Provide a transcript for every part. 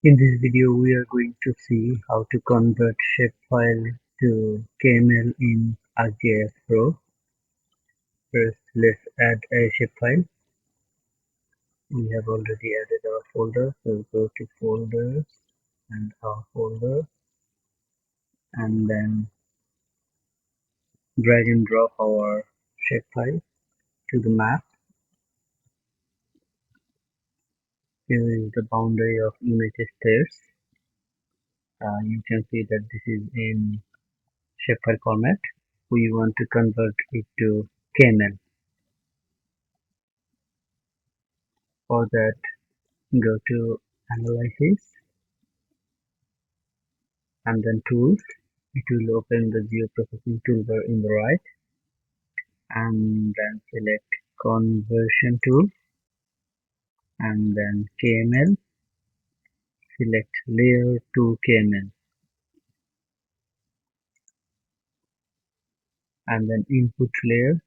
In this video, we are going to see how to convert shapefile to KML in ArcGIS Pro. First, let's add a shapefile. We have already added our folder, so go to Folders and our folder, and then drag and drop our shapefile to the map. Here is the boundary of image stairs. You can see that this is in shapefile format. We want to convert it to KML. For that, go to Analysis and then Tools. It will open the geoprocessing toolbar in the right, and then select Conversion Tool, and then KML. Select Layer to KML, and then Input Layer.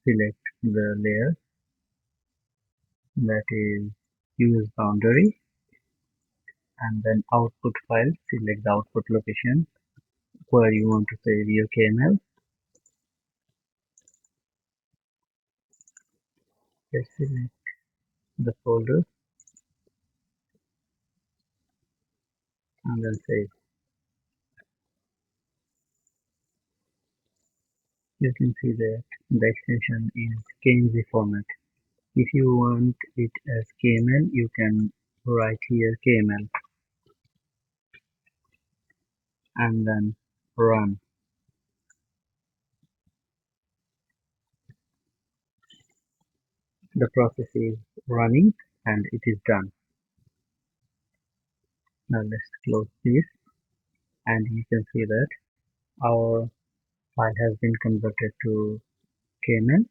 Select the layer that is use boundary, and then Output File. Select the output location where you want to save your KML. Just select the folder and then save. You can see that the extension is KMZ format. If you want it as KML, you can write here KML and then run. The process is running and it is done. Now let's close this, and you can see that our file has been converted to KML.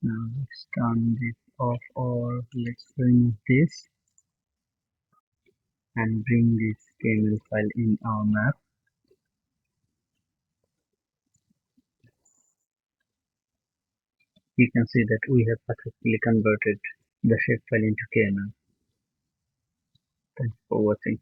Now let's turn this off, or let's remove this and bring this KML file in our map. You can see that we have successfully converted the shapefile into KML. Thanks for watching.